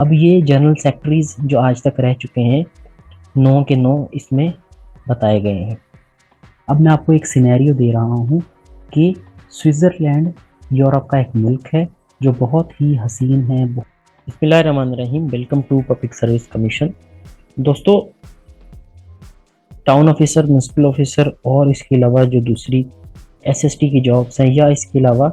अब ये general secretaries जो आज तक रह चुके हैं 9 के 9 इसमें बताए गए हैं। अब मैं आपको एक सिनेरियो दे रहा हूँ कि स्विट्ज़रलैंड यूरोप का एक मुल्क है जो बहुत ही हसीन है। बिस्मिल्लाहिर्रहमानिर्रहीम, welcome to public service commission. दोस्तों, टाउन ऑफिसर, म्यूनसिपल ऑफिसर और इसके अलावा जो दूसरी एसएसटी की जॉब्स हैं या इसके अलावा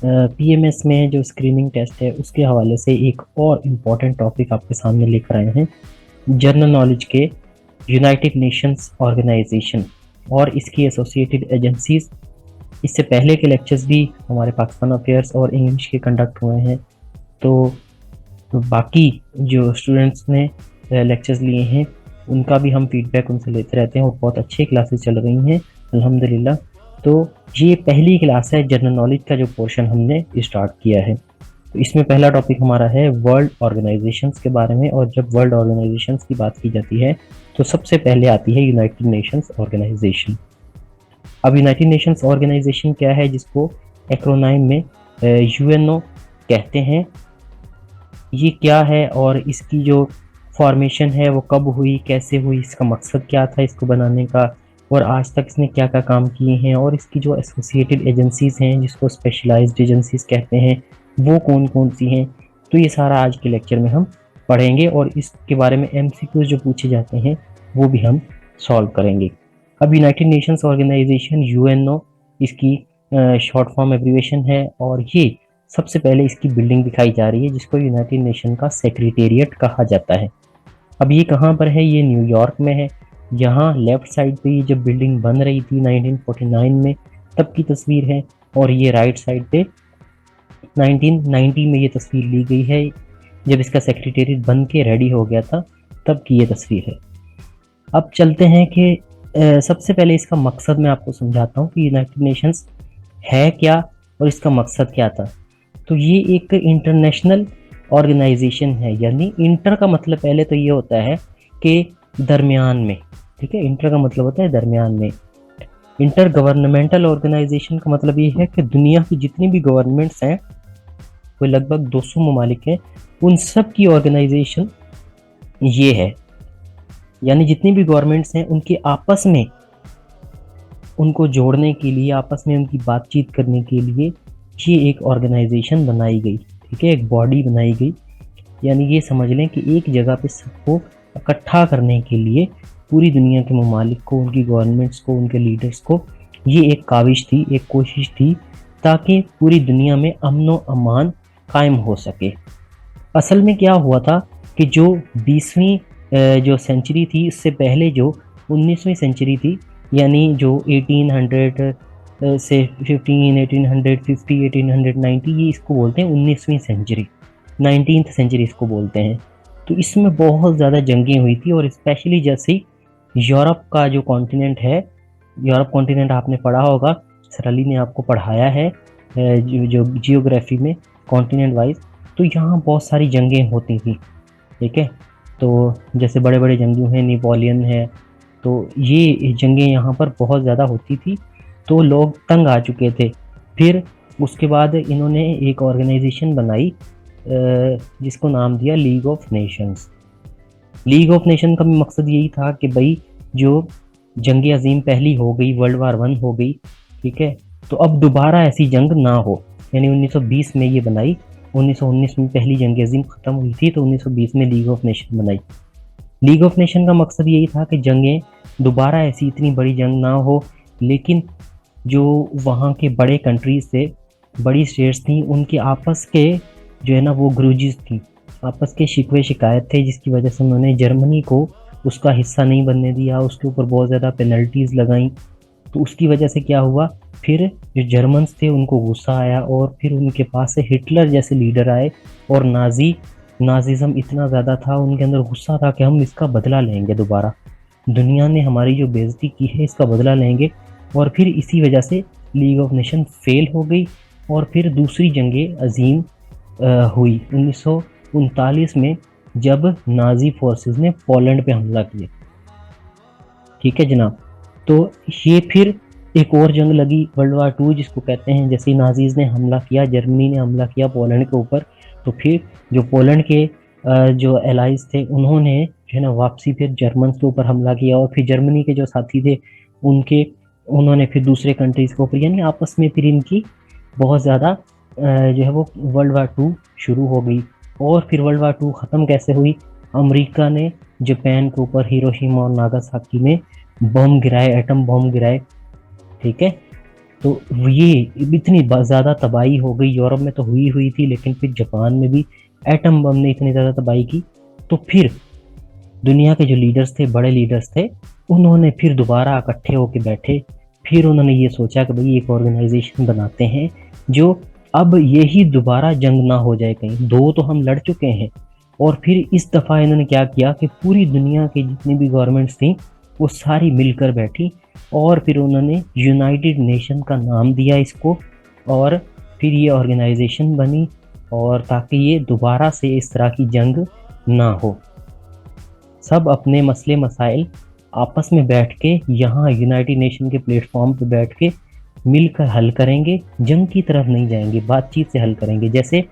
पीएमएस में जो स्क्रीनिंग टेस्ट है उसके हवाले से एक और इम्पॉर्टेंट टॉपिक आपके सामने लेकर आए हैं। जनरल नॉलेज के यूनाइटेड नेशंस ऑर्गेनाइजेशन और इसकी एसोसिएटेड एजेंसीज। इससे पहले के लेक्चर्स भी हमारे पाकिस्तान अफेयर्स और इंग्लिश के कंडक्ट हुए हैं, तो बाकी जो स्टूडेंट्स ने लेक्चर्स लिए हैं उनका भी हम फीडबैक उनसे लेते रहते हैं और बहुत अच्छी क्लासेस चल रही हैं अल्हम्दुलिल्लाह। तो ये पहली क्लास है, जनरल नॉलेज का जो पोर्शन हमने स्टार्ट किया है। तो इसमें पहला टॉपिक हमारा है वर्ल्ड ऑर्गेनाइजेशंस के बारे में, और जब वर्ल्ड ऑर्गेनाइजेशंस की बात की जाती है तो सबसे पहले आती है यूनाइटेड नेशंस ऑर्गेनाइजेशन। अब यूनाइटेड नेशंस ऑर्गेनाइजेशन क्या है, जिसको एक्रोनाइम में यूएनओ कहते हैं। ये क्या है और इसकी जो फॉर्मेशन है वो कब हुई, कैसे हुई, इसका मकसद क्या था इसको बनाने का, और आज तक इसने क्या क्या काम किए हैं, और इसकी जो एसोसिएटेड एजेंसीज हैं जिसको स्पेशलाइज्ड एजेंसीज कहते हैं वो कौन कौन सी हैं। तो ये सारा आज के लेक्चर में हम पढ़ेंगे और इसके बारे में एमसीक्यूज जो पूछे जाते हैं वो भी हम सॉल्व करेंगे। अब यूनाइटेड नेशंस ऑर्गेनाइजेशन यूएनओ इसकी शॉर्ट फॉर्म एब्रीवेशन है, और ये सबसे पहले इसकी बिल्डिंग दिखाई जा रही है जिसको यूनाइटेड नेशन का सेक्रेटेरिएट कहा जाता है। अब ये कहाँ पर है, ये न्यूयॉर्क में है। यहाँ लेफ्ट साइड पे जब बिल्डिंग बन रही थी 1949 में तब की तस्वीर है, और ये राइट साइड पे 1990 में ये तस्वीर ली गई है जब इसका सेक्रेटेरिएट बन के रेडी हो गया था, तब की ये तस्वीर है। अब चलते हैं कि सबसे पहले इसका मकसद मैं आपको समझाता हूँ कि यूनाइटेड नेशंस है क्या और इसका मकसद क्या था। तो ये एक इंटरनेशनल ऑर्गेनाइजेशन है, यानी इंटर का मतलब पहले तो ये होता है कि दरमियान में, ठीक है। इंटर का मतलब होता है दरमियान में। इंटर गवर्नमेंटल ऑर्गेनाइजेशन का मतलब ये है कि दुनिया की जितनी भी गवर्नमेंट्स हैं, कोई लगभग 200 ममालिक हैं, उन सब की ऑर्गेनाइजेशन ये है। यानी जितनी भी गवर्नमेंट्स हैं उनके आपस में, उनको जोड़ने के लिए, आपस में उनकी बातचीत करने के लिए ये एक ऑर्गेनाइजेशन बनाई गई, ठीक है, एक बॉडी बनाई गई। यानी ये समझ लें कि एक जगह पे सबको इकट्ठा करने के लिए पूरी दुनिया के ममालिक को, उनकी गवर्नमेंट्स को, उनके लीडर्स को, ये एक काविश थी, एक कोशिश थी ताकि पूरी दुनिया में अमन व अमान कायम हो सके। असल में क्या हुआ था कि जो 20वीं जो सेंचुरी थी, इससे पहले जो 19वीं सेंचुरी थी, यानी जो 1800 से 15, 1850, 1890, ये इसको बोलते हैं 19वीं सेंचुरी, 19th सेंचुरी इसको बोलते हैं। तो इसमें बहुत ज़्यादा जंगें हुई थी, और स्पेशली जैसे यूरोप का जो कॉन्टिनेंट है, यूरोप कॉन्टिनेंट आपने पढ़ा होगा, सर अली ने आपको पढ़ाया है जो जियोग्राफी में कॉन्टिनेंट वाइज। तो यहाँ बहुत सारी जंगें होती थी, ठीक है। तो जैसे बड़े बड़े जंगी हैं, नेपोलियन है, तो ये जंगें यहाँ पर बहुत ज़्यादा होती थी, तो लोग तंग आ चुके थे। फिर उसके बाद इन्होंने एक ऑर्गेनाइजेशन बनाई जिसको नाम दिया league of Nations. League of nation का भी मकसद यही था कि भाई जो जंग अजीम पहली हो गई, वर्ल्ड वार 1 हो गई, ठीक है, तो अब दोबारा ऐसी जंग ना हो। यानी 1920 में ये बनाई, 1919 में पहली जंग अजीम ख़त्म हुई थी, तो 1920 में लीग ऑफ नेशन बनाई। लीग ऑफ नेशन का मकसद यही था कि जंगें दोबारा ऐसी इतनी बड़ी जंग ना हो, लेकिन जो वहाँ के बड़े कंट्रीज थे, बड़ी स्टेट्स थी, उनके आपस के जो है ना वो ग्रूजेस थी, आपस के शिकवे शिकायत थे, जिसकी वजह से उन्होंने जर्मनी को उसका हिस्सा नहीं बनने दिया, उसके ऊपर बहुत ज़्यादा पेनल्टीज़ लगाई। तो उसकी वजह से क्या हुआ, फिर जो जर्मन्स थे उनको गुस्सा आया, और फिर उनके पास से हिटलर जैसे लीडर आए, और नाजिज़म इतना ज़्यादा था उनके अंदर, गुस्सा था कि हम इसका बदला लेंगे, दोबारा दुनिया ने हमारी जो बेइज्जती की है इसका बदला लेंगे। और फिर इसी वजह से लीग ऑफ नेशन फेल हो गई, और फिर दूसरी जंग अजीम हुई 1939 में, जब नाजी फोर्सेस ने पोलैंड पे हमला किया, ठीक है जनाब। तो ये फिर एक और जंग लगी, वर्ल्ड वार 2 जिसको कहते हैं। जैसे नाजीज ने हमला किया, जर्मनी ने हमला किया पोलैंड के ऊपर, तो फिर जो पोलैंड के जो एलाइज थे उन्होंने जो है ना वापसी फिर जर्मन के ऊपर हमला किया, और फिर जर्मनी के जो साथी थे उनके उन्होंने फिर दूसरे कंट्रीज के ऊपर, यानी आपस में फिर इनकी बहुत ज़्यादा जो है वो वर्ल्ड वार टू शुरू हो गई। और फिर वर्ल्ड वार टू ख़त्म कैसे हुई? अमेरिका ने जापान के ऊपर हिरोशिमा और नागासाकी में बम गिराए, एटम बम गिराए। ठीक है, तो ये इतनी ज़्यादा तबाही हो गई, यूरोप में तो हुई थी, लेकिन फिर जापान में भी एटम बम ने इतनी ज़्यादा तबाही की। तो फिर दुनिया के जो लीडर्स थे, बड़े लीडर्स थे, उन्होंने फिर दोबारा इकट्ठे होके बैठे। फिर उन्होंने ये सोचा कि भाई एक ऑर्गेनाइजेशन बनाते हैं जो अब यही दोबारा जंग ना हो जाए, कहीं दो तो हम लड़ चुके हैं। और फिर इस दफ़ा इन्होंने क्या किया कि पूरी दुनिया की जितनी भी गवर्नमेंट्स थी वो सारी मिलकर बैठी, और फिर उन्होंने यूनाइटेड नेशन का नाम दिया इसको, और फिर ये ऑर्गेनाइजेशन बनी, और ताकि ये दोबारा से इस तरह की जंग ना हो। सब अपने मसले मसाइल आपस में बैठ के यहाँ यूनाइटेड नेशन के प्लेटफॉर्म पे बैठ के मिलकर हल करेंगे, जंग की तरफ नहीं जाएंगे, बातचीत से हल करेंगे। जैसे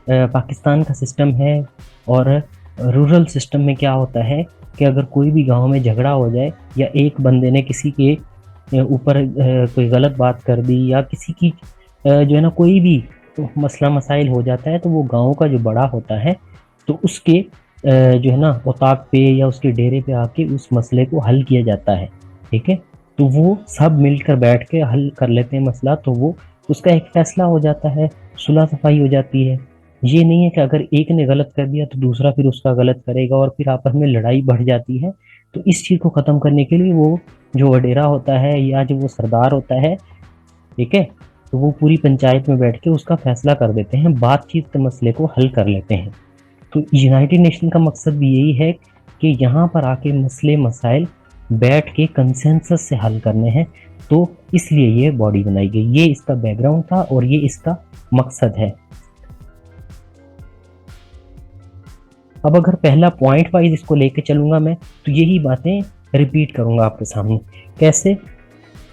पाकिस्तान का सिस्टम है, और रूरल सिस्टम में क्या होता है कि अगर कोई भी गांव में झगड़ा हो जाए, या एक बंदे ने किसी के ऊपर कोई गलत बात कर दी, या किसी की जो है ना कोई भी मसला मसाइल हो जाता है, तो वो गांव का जो बड़ा होता है तो उसके जो है ना औताक पे या उसके डेरे पे आके उस मसले को हल किया जाता है। ठीक है, तो वो सब मिलकर बैठ के हल कर लेते हैं मसला, तो वो उसका एक फैसला हो जाता है, सुलह सफाई हो जाती है। ये नहीं है कि अगर एक ने गलत कर दिया तो दूसरा फिर उसका गलत करेगा और फिर आपस में लड़ाई बढ़ जाती है। तो इस चीज़ को ख़त्म करने के लिए वो जो वडेरा होता है या जो वो सरदार होता है, ठीक है, तो वो पूरी पंचायत में बैठ के उसका फैसला कर देते हैं, बातचीत के मसले को हल कर लेते हैं। तो यूनाइटेड नेशन का मकसद भी यही है कि यहाँ पर आके मसले मसाइल बैठ के कंसेंसस से हल करने हैं। तो इसलिए ये बॉडी बनाई गई, ये इसका बैकग्राउंड था और ये इसका मकसद है। अब अगर पहला पॉइंट वाइज इसको लेके चलूंगा मैं, तो यही बातें रिपीट करूंगा आपके सामने। कैसे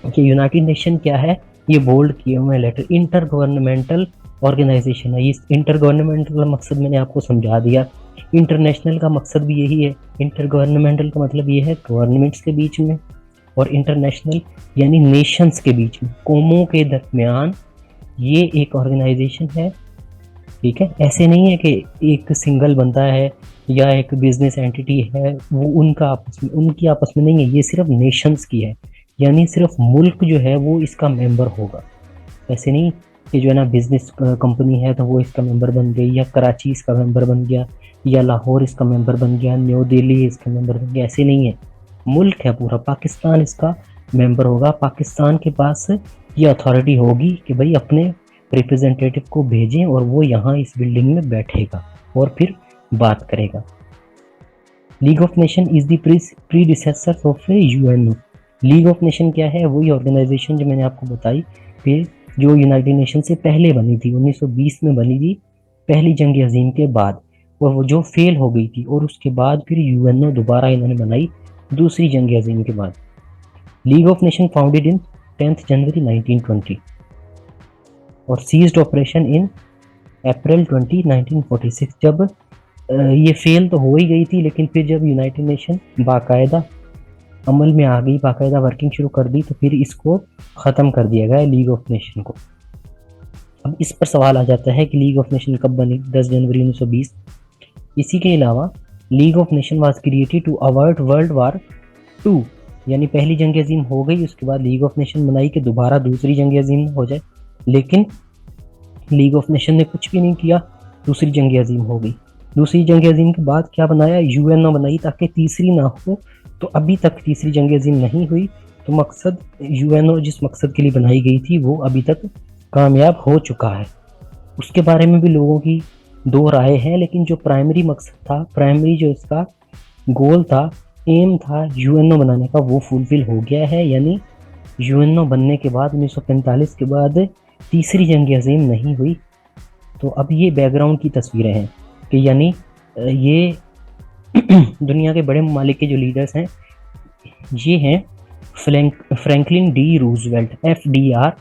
कि यूनाइटेड नेशन क्या है, ये बोल्ड किए हुए लेटर इंटर गवर्नमेंटल ऑर्गेनाइजेशन है। इस इंटर गवर्नमेंटल का मकसद मैंने आपको समझा दिया। इंटरनेशनल का मकसद भी यही है। इंटर गवर्नमेंटल का मतलब ये है गवर्नमेंट्स के बीच में, और इंटरनेशनल यानी नेशंस के बीच में, कौमों के दरमियान ये एक ऑर्गेनाइजेशन है। ठीक है, ऐसे नहीं है कि एक सिंगल बंदा है या एक बिजनेस एंटिटी है, वो उनका आपस में, उनकी आपस में नहीं है, ये सिर्फ नेशंस की है, यानी सिर्फ मुल्क जो है वो इसका मेंबर होगा। ऐसे नहीं कि जो है ना बिजनेस कंपनी है तो वो इसका मेंबर बन गई, या कराची इसका मेंबर बन गया, या लाहौर इसका मेंबर बन गया, न्यू दिल्ली इसका मेंबर बन गया। ऐसे नहीं है, मुल्क है पूरा, पाकिस्तान इसका मेंबर होगा। पाकिस्तान के पास ये अथॉरिटी होगी कि भाई अपने रिप्रेजेंटेटिव को भेजें और वो यहाँ इस बिल्डिंग में बैठेगा और फिर बात करेगा। League of nation is the predecessor of UNO. League of nation क्या है? वही ऑर्गेनाइजेशन जो मैंने आपको बताई कि जो यूनाइटेड नेशन से पहले बनी थी, 1920 में बनी थी, पहली जंग अजीम के बाद, और वो जो फेल हो गई थी, और उसके बाद फिर यूएनओ दोबारा इन्होंने बनाई दूसरी जंग अजीम के बाद। League of nation founded in 10 जनवरी 1920 और सीज्ड ऑपरेशन इन अप्रैल 20, 1946। जब ये फेल तो हो ही गई थी, लेकिन फिर जब यूनाइटेड नेशन बाकायदा अमल में आ गई, बाकायदा वर्किंग शुरू कर दी, तो फिर इसको ख़त्म कर दिया गया लीग ऑफ नेशन को। अब इस पर सवाल आ जाता है कि लीग ऑफ नेशन कब बनी? 10 जनवरी 1920। इसी के अलावा league of nation was created to avoid world war 2, यानी पहली जंग अजीम हो गई, उसके बाद लीग ऑफ नेशन बनाई कि दोबारा दूसरी जंग अजीम हो जाए, लेकिन लीग ऑफ नेशन ने कुछ भी नहीं किया, दूसरी जंग अजीम हो गई। दूसरी जंग अजीम के बाद क्या बनाया? यूएनओ बनाई ताकि तीसरी ना हो। तो अभी तक तीसरी जंग अजीम नहीं हुई, तो मकसद यूएनओ जिस मकसद के लिए बनाई गई थी वो अभी तक कामयाब हो चुका है। उसके बारे में भी लोगों की दो राय है, लेकिन जो प्राइमरी मकसद था, प्राइमरी जो इसका गोल था, एम था यूएनओ बनाने का, वो फुलफिल हो गया है। यानी यूएनओ बनने के बाद 1945 के बाद तीसरी जंग अजीम नहीं हुई। तो अब ये बैकग्राउंड की तस्वीरें हैं कि यानी ये दुनिया के बड़े ममालिक के जो लीडर्स हैं ये हैं फ्रैंकलिन डी रूजवेल्ट, FDR,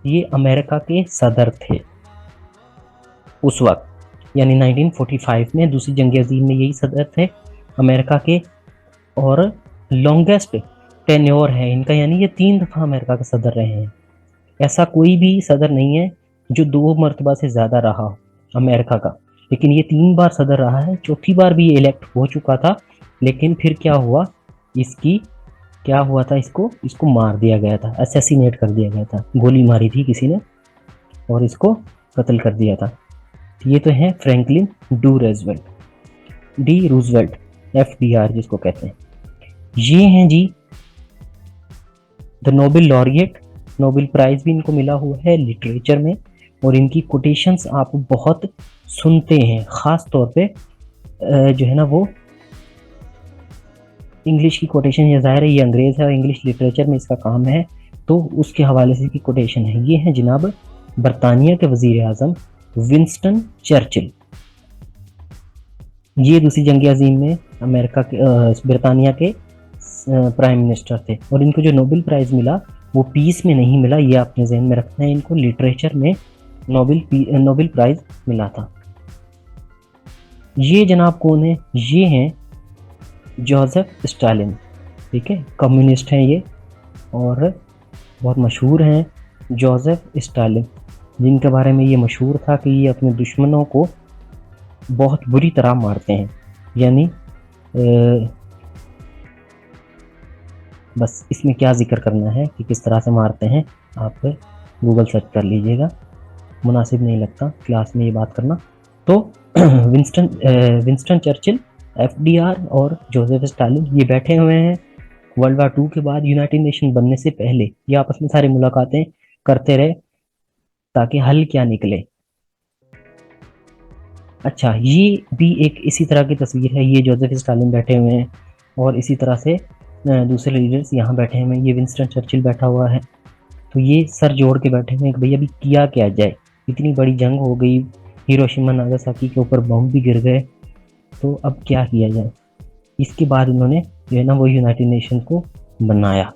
ये अमेरिका के सदर थे उस वक्त। यानी 1945 में दूसरी जंग अजीम में यही सदर थे अमेरिका के, और लॉन्गेस्ट टेन्योर है इनका, यानी ये 3 दफ़ा अमेरिका का सदर रहे हैं। ऐसा कोई भी सदर नहीं है जो 2 मरतबा से ज़्यादा रहा हो अमेरिका का, लेकिन ये 3 बार सदर रहा है। चौथी बार भी ये इलेक्ट हो चुका था, लेकिन फिर क्या हुआ, क्या हुआ था, इसको मार दिया गया था, असैसिनेट कर दिया गया था, गोली मारी थी किसी ने और इसको कत्ल कर दिया था। ये तो है फ्रैंकलिन डी रूजवेल्ट, FDR जिसको कहते हैं। ये हैं जी the Nobel laureate, Nobel prize भी इनको मिला हुआ है लिटरेचर में, और इनकी कोटेशंस आप बहुत सुनते हैं, ख़ास तौर पे जो है ना वो इंग्लिश की कोटेशन। ये ज़ाहिर है ये अंग्रेज़ है और इंग्लिश लिटरेचर में इसका काम है, तो उसके हवाले से की कोटेशन है। ये है जनाब बरतानिया के वज़ीर आज़म विंस्टन चर्चिल। ये दूसरी जंग अज़ीम में अमेरिका के बरतानिया के प्राइम मिनिस्टर थे, और इनको जो नोबेल प्राइज़ मिला वो पीस में नहीं मिला, ये आपने जहन में रखना है। इनको लिटरेचर में नोबेल प्राइज़ मिला था। ये जनाब कौन है, ये हैं जोसेफ स्टालिन, ठीक है, कम्युनिस्ट हैं ये और बहुत मशहूर हैं जोसेफ स्टालिन, जिनके बारे में ये मशहूर था कि ये अपने दुश्मनों को बहुत बुरी तरह मारते हैं। यानी बस इसमें क्या जिक्र करना है कि किस तरह से मारते हैं, आप गूगल सर्च कर लीजिएगा, मुनासिब नहीं लगता क्लास में ये बात करना। तो विंस्टन चर्चिल, FDR और जोसेफ स्टालिन ये बैठे हुए हैं वर्ल्ड वार 2 के बाद, यूनाइटेड नेशन बनने से पहले ये आपस में सारी मुलाकातें करते रहे ताकि हल क्या निकले। अच्छा, ये भी एक इसी तरह की तस्वीर है, ये जोसेफ स्टालिन बैठे हुए हैं और इसी तरह से दूसरे लीडर्स यहाँ बैठे हुए हैं। ये विंस्टन चर्चिल बैठा हुआ है, तो ये सर जोड़ के बैठे हुए हैं कि भाई अभी किया क्या जाए, इतनी बड़ी जंग हो गई, हिरोशिमा नागासाकी के ऊपर बम भी गिर गए, तो अब क्या किया जाए। इसके बाद इन्होंने जो है ना वो यूनाइटेड नेशन को बनाया।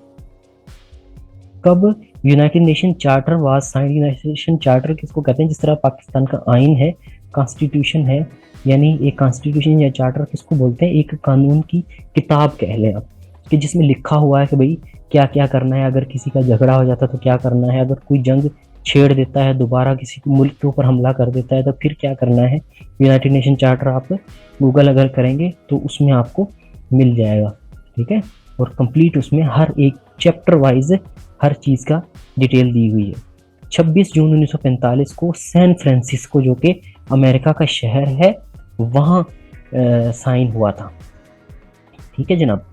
कब United nation charter was signed, United nation charter किसको कहते हैं, जिस तरह पाकिस्तान का आइन है, कॉन्स्टिट्यूशन है, यानी एक कॉन्स्टिट्यूशन या चार्टर किसको बोलते हैं, एक कानून की किताब कह लें आप, कि जिसमें लिखा हुआ है कि भाई क्या क्या करना है, अगर किसी का झगड़ा हो जाता है तो क्या करना है, अगर कोई जंग छेड़ देता है, दोबारा किसी मुल्क के ऊपर हमला कर देता है तो फिर क्या करना है। यूनाइटेड नेशन चार्टर आप गूगल अगर करेंगे तो उसमें आपको मिल जाएगा, ठीक है, और कंप्लीट उसमें हर एक चैप्टर वाइज हर चीज़ का डिटेल दी हुई है। 26 जून 1945 को सैन फ्रांसिस्को जो कि अमेरिका का शहर है वहाँ साइन हुआ था, ठीक है जनाब।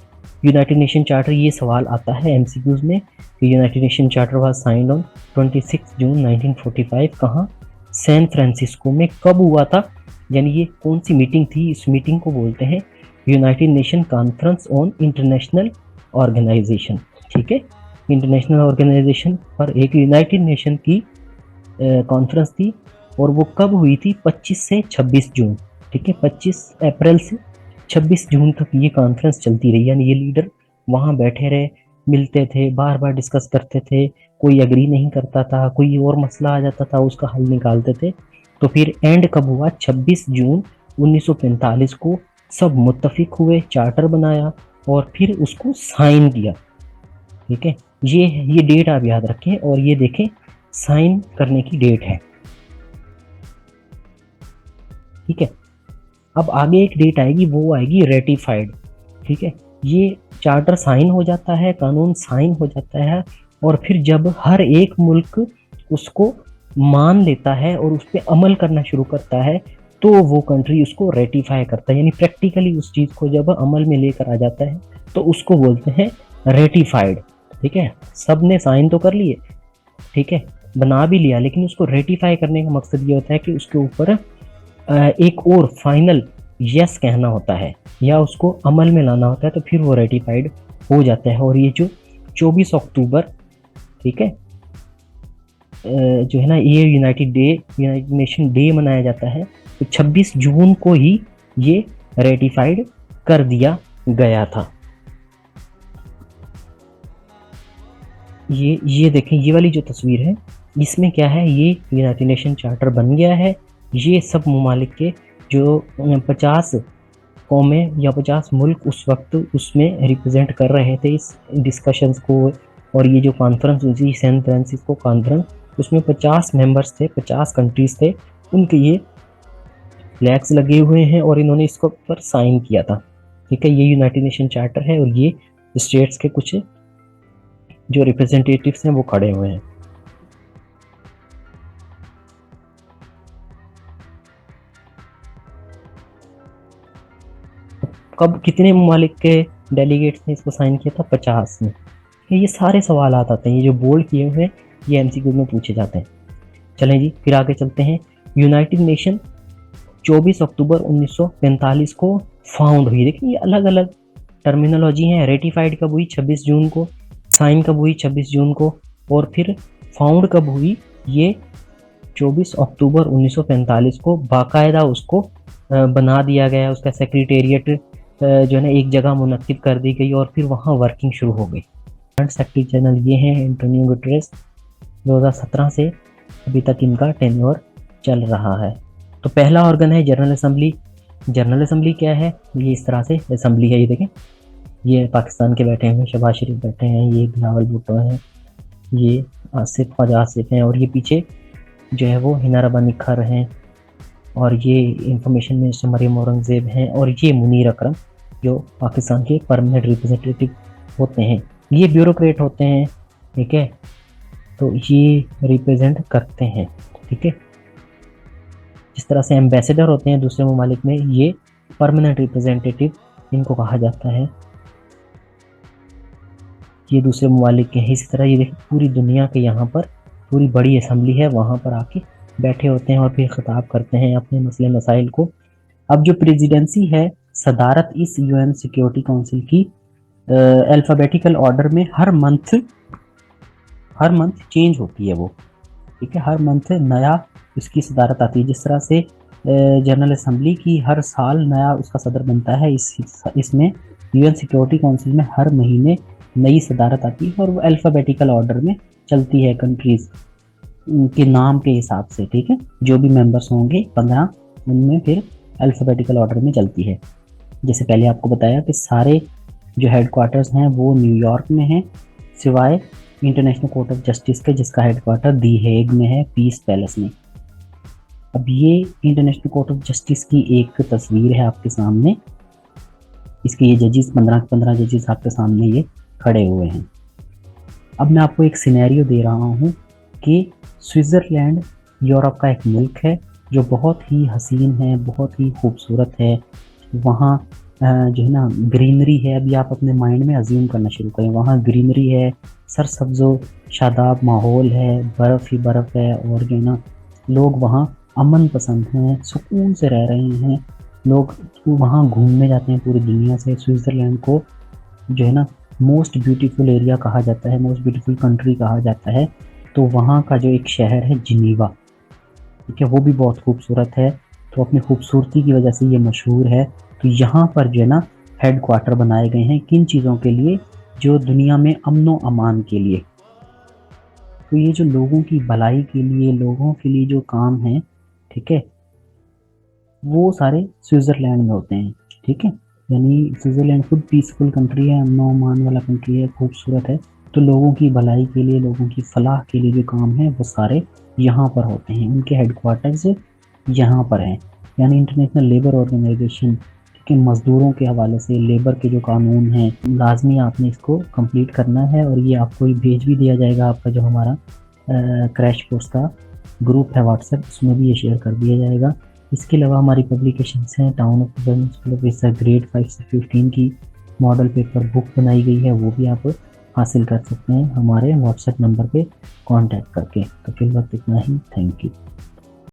यूनाइटेड नेशन चार्टर, ये सवाल आता है MCQs में कि United nation charter was signed on 26 जून 1945, कहाँ, सैन फ्रांसिस्को में। कब हुआ था, यानी ये कौन सी मीटिंग थी, इस मीटिंग को बोलते हैं United Nation conference on international organisation, ठीक है। इंटरनेशनल ऑर्गेनाइजेशन पर एक यूनाइटेड नेशन की कॉन्फ्रेंस थी, और वो कब हुई थी, 25 से 26 जून, ठीक है, 25 अप्रैल से 26 जून तक ये कॉन्फ्रेंस चलती रही। यानी ये लीडर वहाँ बैठे रहे, मिलते थे, बार बार डिस्कस करते थे, कोई एग्री नहीं करता था, कोई और मसला आ जाता था उसका हल निकालते थे। तो फिर एंड कब हुआ, 26 जून 1945 को सब मुत्तफिक हुए, चार्टर बनाया और फिर उसको साइन किया, ठीक है। ये डेट आप याद रखें और ये देखें साइन करने की डेट है, ठीक है। अब आगे एक डेट आएगी, वो आएगी रेटिफाइड, ठीक है। ये चार्टर साइन हो जाता है, कानून साइन हो जाता है, और फिर जब हर एक मुल्क उसको मान लेता है और उस पर अमल करना शुरू करता है तो वो कंट्री उसको रेटिफाई करता है, यानी प्रैक्टिकली उस चीज़ को जब अमल में लेकर आ जाता है तो उसको बोलते हैं रेटिफाइड, ठीक है। सब ने साइन तो कर लिए, ठीक है, बना भी लिया, लेकिन उसको रेटिफाई करने का मकसद ये होता है कि उसके ऊपर एक और फाइनल यस कहना होता है या उसको अमल में लाना होता है, तो फिर वो रेटिफाइड हो जाता है। और ये जो 24 अक्टूबर, ठीक है, जो है ना ये यूनाइटेड नेशन डे मनाया जाता है, तो 26 जून को ही ये रेटिफाइड कर दिया गया था। ये देखें, ये वाली जो तस्वीर है इसमें क्या है, ये यूनाइटेड नेशन चार्टर बन गया है ये सब ममालिक के जो 50 कौमें या 50 मुल्क उस वक्त उसमें रिप्रेजेंट कर रहे थे इस डिस्कशंस को। और ये जो कॉन्फ्रेंस हुई थी सैन फ्रांसिस्को कॉन्फ्रेंस, उसमें 50 मेंबर्स थे, 50 कंट्रीज थे, उनके ये फ्लैग्स लगे हुए हैं और इन्होंने इसको पर साइन किया था। ठीक है, ये यूनाइटेड नेशन चार्टर है और ये स्टेट्स के कुछ जो रिप्रेजेंटेटिव्स हैं वो खड़े हुए हैं। कब कितने ममालिक के डेलीगेट्स ने इसको साइन किया था? 50 में। ये सारे सवाल आते हैं, ये जो बोल्ड किए हुए हैं ये एमसीक्यू में पूछे जाते हैं। चलें जी, फिर आगे चलते हैं। यूनाइटेड नेशन 24 अक्टूबर 1945 को फाउंड हुई। देखिए ये अलग अलग टर्मिनोलॉजी है। रेटिफाइड कब हुई? 26 जून को। साइन कब हुई? 26 जून को। और फिर फाउंड कब हुई? ये 24 अक्टूबर 1945 को बाकायदा उसको बना दिया गया, उसका सेक्रेटेरिएट जो है ना एक जगह मुनक्किद कर दी गई और फिर वहाँ वर्किंग शुरू हो गई। सेक्रेटरी जनरल ये हैं एंटोनियो गुटेरेस। 2017 से अभी तक इनका टेन्योर चल रहा है। तो पहला ऑर्गन है जनरल असेंबली। जनरल असेंबली क्या है? ये इस तरह से असेंबली है। ये देखें, ये पाकिस्तान के बैठे हैं, शहबाज शरीफ बैठे हैं, ये बिलावल भुट्टो हैं, ये आसिफ ख्वाजा आसिफ हैं और ये पीछे जो है वो हिना रब्बानी खर हैं और ये इंफॉर्मेशन मिनिस्टर मरियम औरंगजेब हैं और ये मुनीर अकरम जो पाकिस्तान के परमानेंट रिप्रेजेंटेटिव होते हैं। ये ब्यूरोक्रेट होते हैं। ठीक है, तो ये रिप्रेजेंट करते हैं। ठीक है, जिस तरह से एम्बेसडर होते हैं दूसरे ममालिक में, ये परमानेंट रिप्रेजेंटेटिव इनको कहा जाता है। ये दूसरे ममालिक के हैं। इसी तरह ये देखिए पूरी दुनिया के यहाँ पर पूरी बड़ी असेंबली है, वहाँ पर आके बैठे होते हैं और फिर खिताब करते हैं अपने मसले मसाइल को। अब जो प्रेसिडेंसी है, सदारत इस यूएन सिक्योरिटी काउंसिल की अल्फ़ाबेटिकल ऑर्डर में हर मंथ चेंज होती है वो। ठीक है, हर मंथ नया उसकी सदारत आती है। जिस तरह से जनरल असेंबली की हर साल नया उसका सदर बनता है, इसमें यूएन सिक्योरिटी काउंसिल में हर महीने नई सदारत आती है और वो अल्फ़ाबेटिकल ऑर्डर में चलती है कंट्रीज के नाम के हिसाब से। ठीक है, जो भी मेंबर्स होंगे 15, उनमें फिर अल्फ़ाबेटिकल ऑर्डर में चलती है। जैसे पहले आपको बताया कि सारे जो हेडक्वार्टर्स हैं वो न्यूयॉर्क में हैं, सिवाय इंटरनेशनल कोर्ट ऑफ जस्टिस के, जिसका हेडक्वार्टर दी हेग में है, पीस पैलेस में। अब ये इंटरनेशनल कोर्ट ऑफ जस्टिस की एक तस्वीर है आपके सामने। इसके ये जजेस 15 जजेस आपके सामने ये खड़े हुए हैं। अब मैं आपको एक सिनेरियो दे रहा हूँ कि स्विट्ज़रलैंड यूरोप का एक मुल्क है जो बहुत ही हसीन है, बहुत ही खूबसूरत है। वहाँ जो है ना ग्रीनरी है। अभी आप अपने माइंड में अज्यूम करना शुरू करें, वहाँ ग्रीनरी है, सरसब्ज़ो शादाब माहौल है, बर्फ़ ही बर्फ़ है और जो है ना लोग वहाँ अमन पसंद हैं, सुकून से रह रहे हैं। लोग वहाँ घूमने जाते हैं पूरी दुनिया से। स्विट्ज़रलैंड को जो है ना मोस्ट ब्यूटीफुल एरिया कहा जाता है, मोस्ट ब्यूटीफुल कंट्री कहा जाता है। तो वहाँ का जो एक शहर है जिनीवा, ठीक है, वो भी बहुत खूबसूरत है। तो अपनी खूबसूरती की वजह से ये मशहूर है। तो यहाँ पर जो है ना हेड क्वार्टर बनाए गए हैं किन चीज़ों के लिए? जो दुनिया में अमन अमान के लिए। तो ये जो लोगों की भलाई के लिए, लोगों के लिए जो काम है, ठीक है, वो सारे स्विट्ज़रलैंड में होते हैं। ठीक है, यानी स्विट्ज़रलैंड खुद पीसफुल कंट्री है, अमन अमान वाला कंट्री है, खूबसूरत है। तो लोगों की भलाई के लिए, लोगों की फलाह के लिए जो काम है वो सारे यहाँ पर होते हैं। उनके हेडक्वार्टर्स यहाँ पर हैं। यानी इंटरनेशनल लेबर ऑर्गेनाइजेशन, ठीक है, मज़दूरों के हवाले से लेबर के जो कानून हैं, लाजमी आपने इसको कंप्लीट करना है। और ये आपको भेज भी दिया जाएगा, आपका जो हमारा क्रैश कोर्स का ग्रुप है व्हाट्सएप, उसमें भी ये शेयर कर दिया जाएगा। इसके अलावा हमारी पब्लिकेशंस हैं, टाउन ऑफ प्रोफेसर ग्रेड 5 से 15 की मॉडल पेपर बुक बनाई गई है, वो भी आप हासिल कर सकते हैं हमारे व्हाट्सएप नंबर पे कांटेक्ट करके। तो फिर वक्त इतना ही। Thank you.